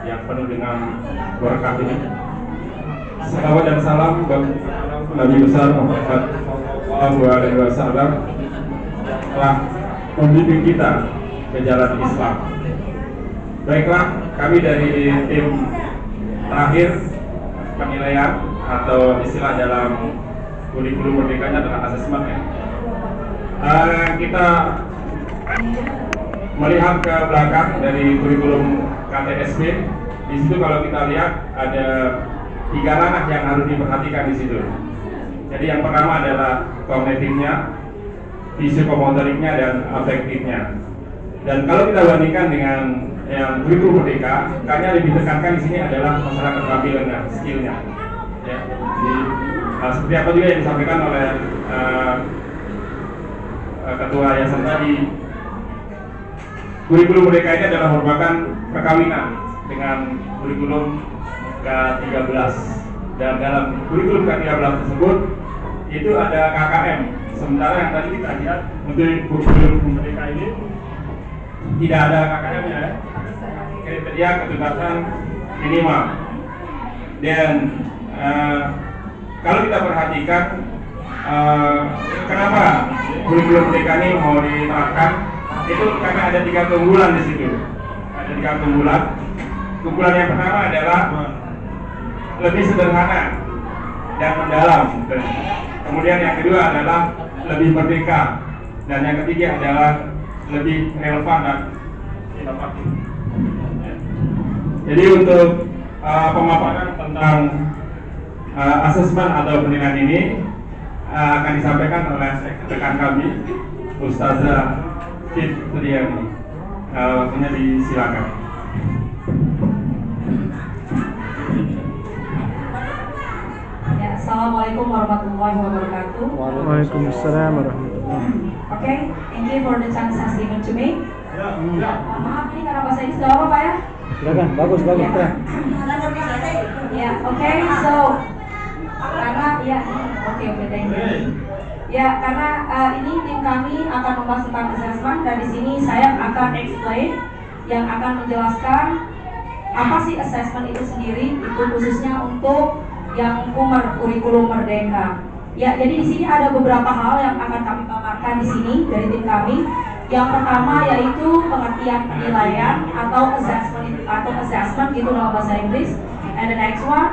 yang penuh dengan berkat ini. Salawat dan salam bagi Nabi besar Muhammad Sallallahu Alaihi Wasallam telah membimbing kita ke jalan Islam. Baiklah, kami dari tim terakhir penilaian atau istilah dalam kurikulum merdekanya adalah asesmen ya. Kita melihat ke belakang dari kurikulum KTSB. Di situ kalau kita lihat ada 3 ranah yang harus diperhatikan di situ. Jadi yang pertama adalah kognitifnya, fisiomotoriknya dan afektifnya. Dan kalau kita bandingkan dengan yang kurikulum merdeka, kayaknya lebih tekankan di sini adalah masalah keterampilannya, skillnya. Ya, jadi seperti apa juga yang disampaikan oleh ketua yayasan tadi, kurikulum merdeka ini adalah merupakan perkawinan dengan kurikulum K13. Dan dalam kurikulum K13 tersebut itu ada KKM. Sementara yang tadi kita lihat untuk kurikulum merdeka ini tidak ada KKM-nya ya. Kriteria ketuntasan minimal. Dan kalau kita perhatikan kenapa kurikulum merdeka ini mau diterapkan, itu karena ada 3 keunggulan di situ. Ada 3 keunggulan. Keunggulan yang pertama adalah lebih sederhana dan mendalam. Kemudian yang kedua adalah lebih merdeka, dan yang ketiga adalah lebih relevan dan inovatif. Jadi untuk pemaparan tentang asesmen atau penilaian ini akan disampaikan oleh rekan kami, Ustazah Fitriani. Waktunya disilakan. Ya, assalamualaikum warahmatullahi wabarakatuh. Waalaikumsalam warahmatullahi wabarakatuh. Okay, thank you for the chance that's given to me. Maaf ini karena bahasa Inggris gak apa Pak ya? Silakan, bagus. Ya, oke, so karena ya, oke, thank you. Ya, karena ini tim kami akan membahas tentang assessment, dan di sini saya akan explain yang akan menjelaskan apa sih assessment itu sendiri, itu khususnya untuk yang kurikulum merdeka. Ya, jadi di sini ada beberapa hal yang akan kami paparkan di sini dari tim kami. Yang pertama yaitu pengertian penilaian atau assessment gitu dalam bahasa Inggris. And the next one,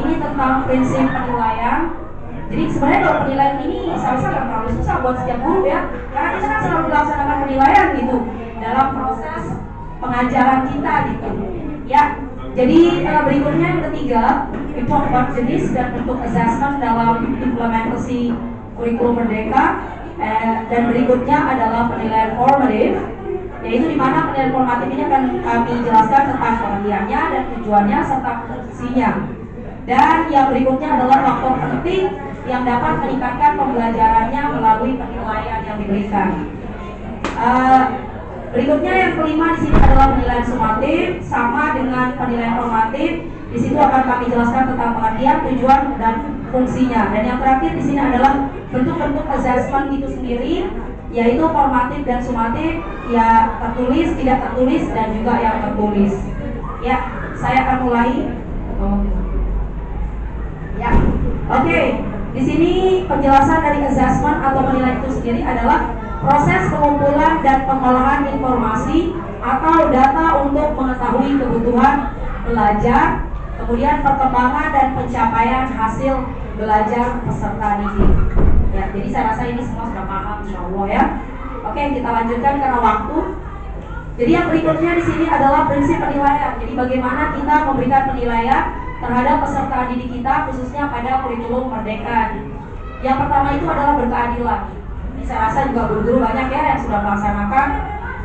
ini tentang prinsip penilaian. Jadi sebenarnya kalau penilaian ini seharusnya nggak terlalu susah buat setiap guru ya, karena kita kan selalu melaksanakan penilaian gitu dalam proses pengajaran kita gitu. Ya, jadi berikutnya yang ketiga, we talk about jenis dan bentuk assessment dalam implementasi kurikulum merdeka. Dan berikutnya adalah penilaian formatif, yaitu di mana penilaian formatif ini akan kami jelaskan tentang pengertiannya dan tujuannya serta fungsinya. Dan yang berikutnya adalah faktor penting yang dapat meningkatkan pembelajarannya melalui penilaian yang diberikan. Berikutnya yang kelima di sini adalah penilaian sumatif, sama dengan penilaian formatif. Di situ akan kami jelaskan tentang pengertian, tujuan dan fungsinya. Dan yang terakhir di sini adalah bentuk-bentuk assessment itu sendiri, yaitu formatif dan sumatif, ya tertulis, tidak tertulis, dan juga yang tertulis. Ya, saya akan mulai. Ya, oke. Di sini penjelasan dari assessment atau penilaian itu sendiri adalah proses pengumpulan dan pengolahan informasi atau data untuk mengetahui kebutuhan belajar, kemudian perkembangan dan pencapaian hasil belajar peserta didik. Ya, jadi saya rasa ini semua sudah paham, insya Allah ya. Oke, kita lanjutkan karena waktu. Jadi yang berikutnya di sini adalah prinsip penilaian. Jadi bagaimana kita memberikan penilaian terhadap peserta didik kita, khususnya pada kurikulum merdeka. Yang pertama itu adalah berkeadilan. Ini saya rasa juga guru-guru banyak ya yang sudah melaksanakan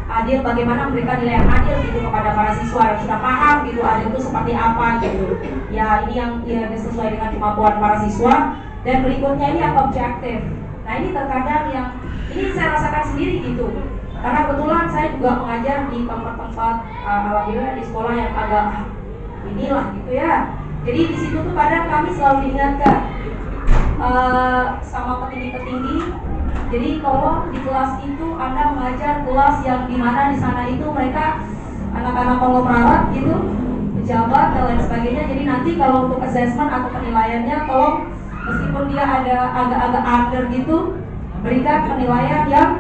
adil, bagaimana memberikan nilai yang adil gitu kepada para siswa yang sudah paham gitu adil itu seperti apa gitu. Ya, ini yang sesuai dengan kemampuan para siswa. Dan berikutnya ini yang objektif. Nah, ini terkadang yang ini saya rasakan sendiri gitu. Karena kebetulan saya juga mengajar di tempat-tempat alhamdulillah di sekolah yang agak inilah gitu ya. Jadi di situ tuh kadang kami selalu diingatkan sama petinggi-petinggi. Jadi kalau di kelas itu Anda mengajar kelas yang dimana di sana itu mereka anak-anak konglomerat gitu, pejabat dan lain sebagainya. Jadi nanti kalau untuk assessment atau penilaiannya, tolong meskipun dia ada agak-agak under gitu, berikan penilaian yang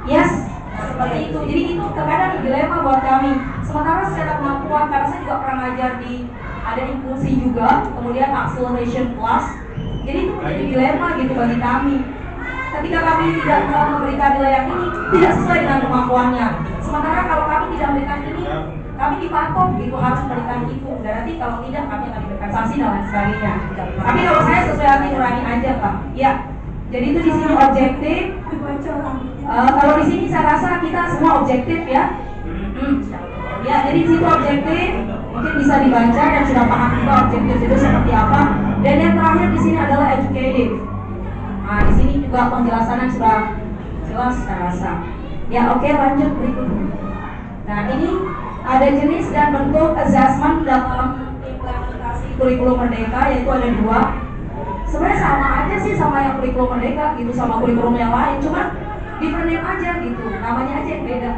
yes seperti itu. Jadi itu terkadang dilema buat kami. Sementara secara kemampuan, karena saya juga pernah ngajar di ada inklusi juga, kemudian acceleration class. Jadi itu menjadi dilema gitu bagi kami. Ketika kami tidak memberikan nilai yang ini, tidak sesuai dengan kemampuannya. Sementara kalau kami tidak memberikan ini, kami dipatok gitu harus memberikan itu. Dan nanti kalau tidak, kami akan diberikan sanksi dan lain sebagainya. Tapi kalau saya sesuai hati nurani aja, Pak. Ya. Jadi itu di sini objektif. Kalau di sini saya rasa kita semua objektif ya. Ya, jadi di situ objektif. Mungkin bisa dibaca dan sudah paham juga objektif itu seperti apa. Dan yang terakhir di sini adalah educative. Nah, di sini juga penjelasannya sudah jelas saya rasa. Ya, oke, lanjut berikutnya. Nah, ini ada jenis dan bentuk assessment dalam implementasi kurikulum Merdeka, yaitu ada 2. Sebenarnya sama aja sih sama yang kurikulum Merdeka gitu, sama kurikulum yang lain, cuma different name aja gitu, namanya aja yang beda.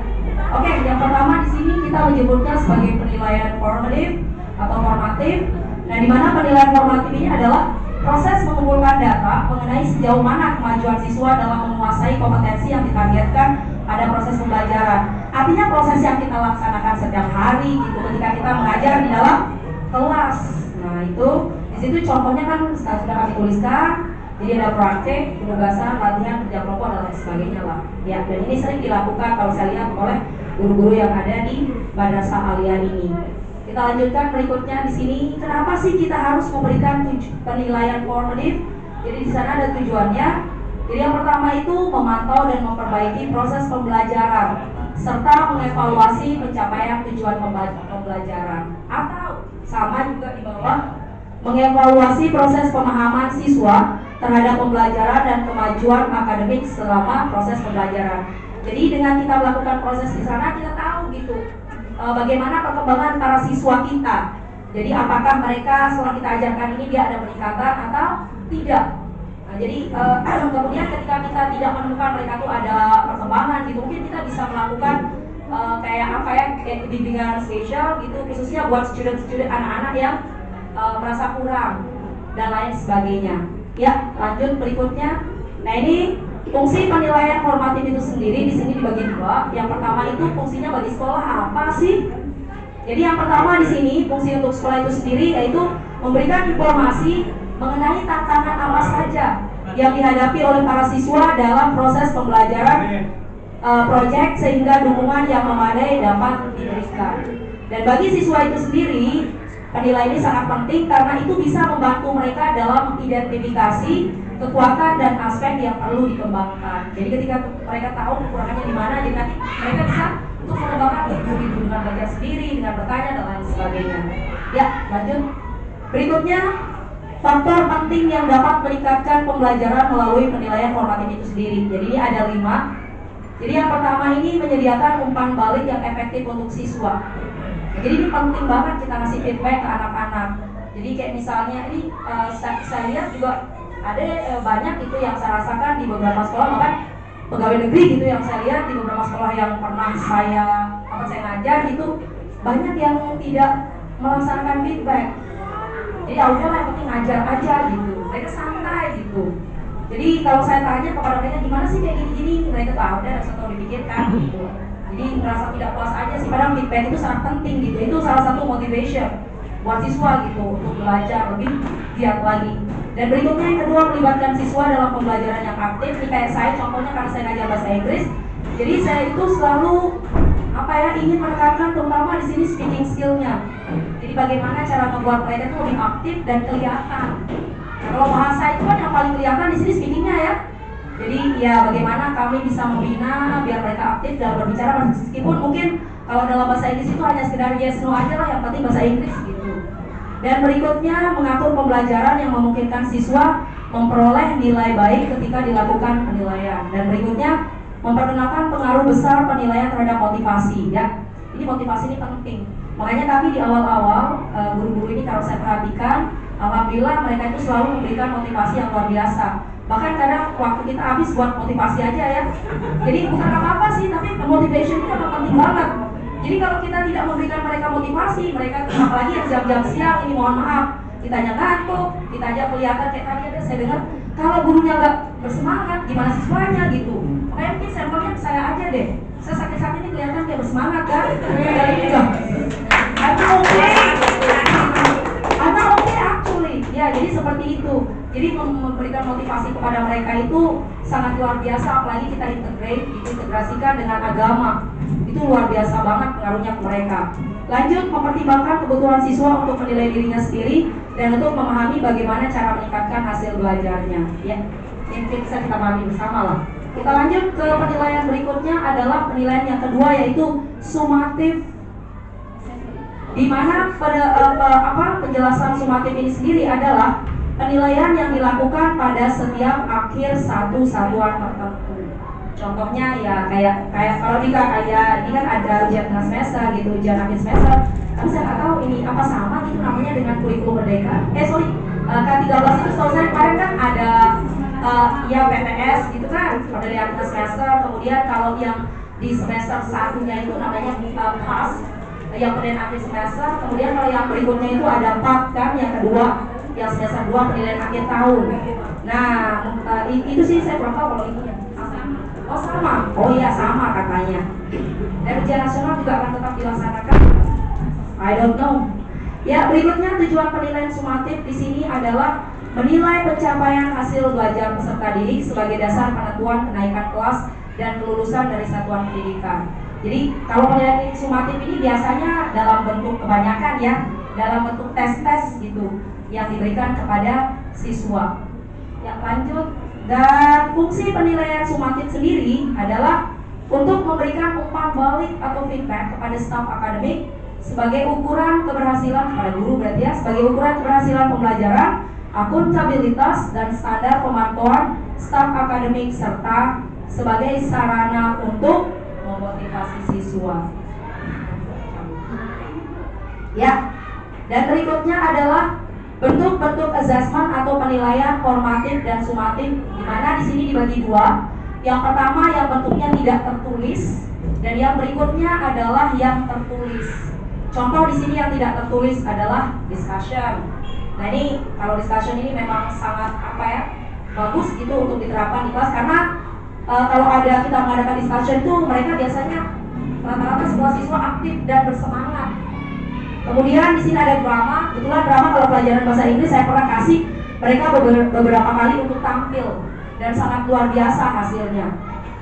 Oke, yang pertama di sini kita menyebutnya sebagai penilaian formatif atau formatif. Nah, di mana penilaian formatif ini adalah proses mengumpulkan data mengenai sejauh mana kemajuan siswa dalam menguasai kompetensi yang ditargetkan pada proses pembelajaran. Artinya proses yang kita laksanakan setiap hari gitu ketika kita mengajar di dalam kelas. Nah, itu di situ contohnya kan sudah kami tuliskan. Jadi ada praktek, penugasan, latihan, kerja kelompok dan lain sebagainya lah. Ya, dan ini sering dilakukan kalau saya lihat oleh guru-guru yang ada di Madrasah Aliyah ini. Kita lanjutkan berikutnya di sini. Kenapa sih kita harus memberikan penilaian formatif? Jadi di sana ada tujuannya. Jadi yang pertama itu memantau dan memperbaiki proses pembelajaran serta mengevaluasi pencapaian tujuan pembelajaran. Atau sama juga di bawah, mengevaluasi proses pemahaman siswa terhadap pembelajaran dan kemajuan akademik selama proses pembelajaran. Jadi dengan kita melakukan proses di sana, kita tahu gitu bagaimana perkembangan para siswa kita. Jadi apakah mereka setelah kita ajarkan ini dia ada peningkatan atau tidak. Nah, jadi kemudian ketika kita tidak menemukan mereka tuh ada perkembangan gitu, mungkin kita bisa melakukan kayak bimbingan spesial gitu, khususnya buat student anak-anak yang merasa kurang dan lain sebagainya. Ya, lanjut berikutnya. Nah, ini fungsi penilaian formatif itu sendiri di sini dibagi 2. Yang pertama itu fungsinya bagi sekolah apa sih? Jadi yang pertama di sini fungsi untuk sekolah itu sendiri yaitu memberikan informasi mengenai tantangan apa saja yang dihadapi oleh para siswa dalam proses pembelajaran proyek sehingga dukungan yang memadai dapat diberikan. Dan bagi siswa itu sendiri, penilaian ini sangat penting karena itu bisa membantu mereka dalam mengidentifikasi kekuatan dan aspek yang perlu dikembangkan. Jadi ketika mereka tahu kekurangannya di mana, jadi nanti mereka bisa untuk mengembangkan itu dengan belajar sendiri, dengan bertanya dan lain sebagainya. Ya, lanjut. Berikutnya, faktor penting yang dapat meningkatkan pembelajaran melalui penilaian formatif itu sendiri. Jadi ini ada 5. Jadi yang pertama ini menyediakan umpan balik yang efektif untuk siswa. Jadi ini penting banget kita ngasih feedback ke anak-anak. Jadi kayak misalnya ini saya lihat juga ada banyak itu yang saya rasakan di beberapa sekolah, bahkan pegawai negeri gitu yang saya lihat di beberapa sekolah yang pernah saya ngajar itu banyak yang tidak melaksanakan feedback. Jadi ya udah lah, yang penting ngajar aja gitu. Mereka santai gitu. Jadi kalau saya tanya kepada mereka gimana sih kayak gini-gini, mereka tahu udah nggak usah terlalu dipikirkan gitu. Jadi merasa tidak puas aja sih, padahal feedback itu sangat penting gitu. Itu salah satu motivation buat siswa gitu untuk belajar lebih giat lagi. Dan berikutnya yang kedua, melibatkan siswa dalam pembelajaran yang aktif. Ini kayak saya contohnya karena saya ngajar bahasa Inggris. Jadi saya itu selalu ingin menekankan terutama di sini speaking skill-nya. Jadi bagaimana cara membuat mereka itu lebih aktif dan kelihatan. Nah, kalau bahasa itu kan yang paling kelihatan di sini speaking-nya ya. Jadi ya bagaimana kami bisa membina biar mereka aktif dalam berbicara, meskipun mungkin kalau dalam bahasa Inggris itu hanya sekedar yes no aja lah, yang penting bahasa Inggris gitu. Dan berikutnya mengatur pembelajaran yang memungkinkan siswa memperoleh nilai baik ketika dilakukan penilaian. Dan berikutnya memperkenalkan pengaruh besar penilaian terhadap motivasi ya. Ini motivasi ini penting. Makanya kami di awal-awal guru-guru ini kalau saya perhatikan, alhamdulillah mereka itu selalu memberikan motivasi yang luar biasa. Bahkan kadang waktu kita habis buat motivasi aja ya. Jadi bukan apa-apa sih, tapi motivation itu memang penting banget. Jadi kalau kita tidak memberikan mereka motivasi, mereka apalagi yang jam-jam siang ini mohon maaf, kitanya ngantuk, kitanya kelihatan kayak tadi ada saya dengar kalau gurunya nggak bersemangat, gimana siswanya gitu. Makanya mungkin sampelnya saya aja deh. Saya sakit-sakit ini kelihatan kayak bersemangat kan? Atau oke actually, ya jadi seperti itu. Jadi memberikan motivasi kepada mereka itu sangat luar biasa, apalagi kita integrasikan dengan agama. Itu luar biasa banget pengaruhnya ke mereka. Lanjut, mempertimbangkan kebutuhan siswa untuk menilai dirinya sendiri dan untuk memahami bagaimana cara meningkatkan hasil belajarnya. Ya, ini bisa kita pahami bersama lah. Kita lanjut ke penilaian berikutnya adalah penilaian yang kedua yaitu sumatif. Di mana penjelasan sumatif ini sendiri adalah penilaian yang dilakukan pada setiap akhir satu satuan tertentu. Contohnya ya kayak kalau di kayak ini kan ada ujian tengah semester gitu, ujian akhir semester. Tapi saya nggak tahu ini apa sama gitu namanya dengan kurikulum merdeka. K13 itu setahu saya kemarin kan ada ya PTS gitu kan, penilaian tengah semester. Kemudian kalau yang di semester satunya itu namanya PAS, yang penilaian akhir semester. Kemudian kalau yang berikutnya itu ada PAP kan, yang kedua, yang semester 2 penilaian akhir tahun. Nah itu sih saya kurang tahu kalau itunya. Oh sama, oh iya sama katanya. Dan ujian nasional juga akan tetap dilaksanakan. I don't know. Ya berikutnya tujuan penilaian sumatif di sini adalah menilai pencapaian hasil belajar peserta didik sebagai dasar penentuan kenaikan kelas dan kelulusan dari satuan pendidikan. Jadi kalau penilaian sumatif ini biasanya dalam bentuk kebanyakan ya, dalam bentuk tes-tes gitu yang diberikan kepada siswa. Ya lanjut. Dan fungsi penilaian sumatif sendiri adalah untuk memberikan umpan balik atau feedback kepada staf akademik sebagai ukuran keberhasilan kepada guru berarti ya, sebagai ukuran keberhasilan pembelajaran, akuntabilitas dan standar pemantauan staf akademik serta sebagai sarana untuk memotivasi siswa. Ya, dan berikutnya adalah bentuk-bentuk assessment atau penilaian formatif dan sumatif, di mana di sini dibagi dua. Yang pertama yang bentuknya tidak tertulis dan yang berikutnya adalah yang tertulis. Contoh di sini yang tidak tertulis adalah discussion. Nah ini kalau discussion ini memang sangat bagus gitu untuk diterapkan di kelas karena kalau ada kita mengadakan discussion itu mereka biasanya rata-rata semua siswa aktif dan bersemangat. Kemudian di sini ada drama. Kebetulan drama kalau pelajaran bahasa Inggris saya pernah kasih mereka beberapa kali untuk tampil dan sangat luar biasa hasilnya.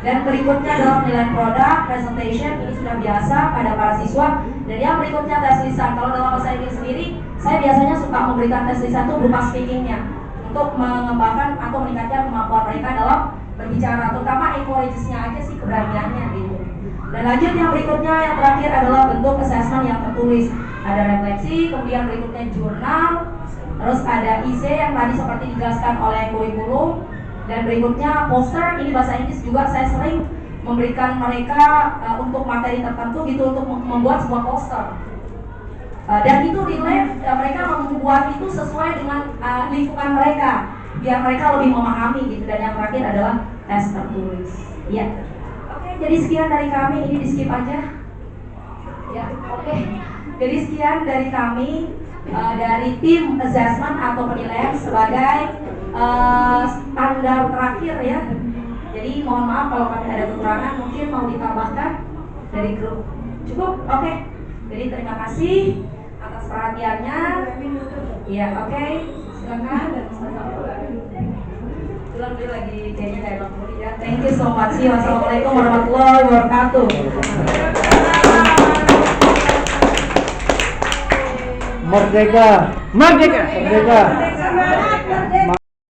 Dan berikutnya adalah penilaian produk, presentation, ini sudah biasa pada para siswa. Dan yang berikutnya tes lisan. Kalau dalam bahasa Inggris sendiri, saya biasanya suka memberikan tes lisan itu berupa speakingnya untuk mengembangkan atau meningkatkan kemampuan mereka dalam berbicara, terutama encourages-nya aja sih, keberaniannya gitu. Dan lanjut yang berikutnya, yang terakhir adalah bentuk assessment yang tertulis. Ada refleksi, kemudian berikutnya jurnal, terus ada IC yang tadi seperti dijelaskan oleh kurikulum, dan berikutnya poster. Ini bahasa Inggris juga saya sering memberikan mereka untuk materi tertentu gitu untuk membuat sebuah poster. Dan itu mereka membuat itu sesuai dengan lingkungan mereka biar mereka lebih memahami gitu. Dan yang terakhir adalah tes tertulis. Ya. Oke, jadi sekian dari kami, ini di skip aja. Ya, oke. Jadi sekian dari kami dari tim assessment atau penilaian sebagai standar terakhir ya. Jadi mohon maaf kalau kami ada kekurangan, mungkin mau ditambahkan dari grup. Cukup? Oke. Jadi terima kasih atas perhatiannya. Ya, oke. Silakan dan Tulang dia lagi kayaknya kayak Bang Muri ya. Thank you so much. Wassalamualaikum warahmatullahi wabarakatuh. Merdeka, merdeka, merdeka.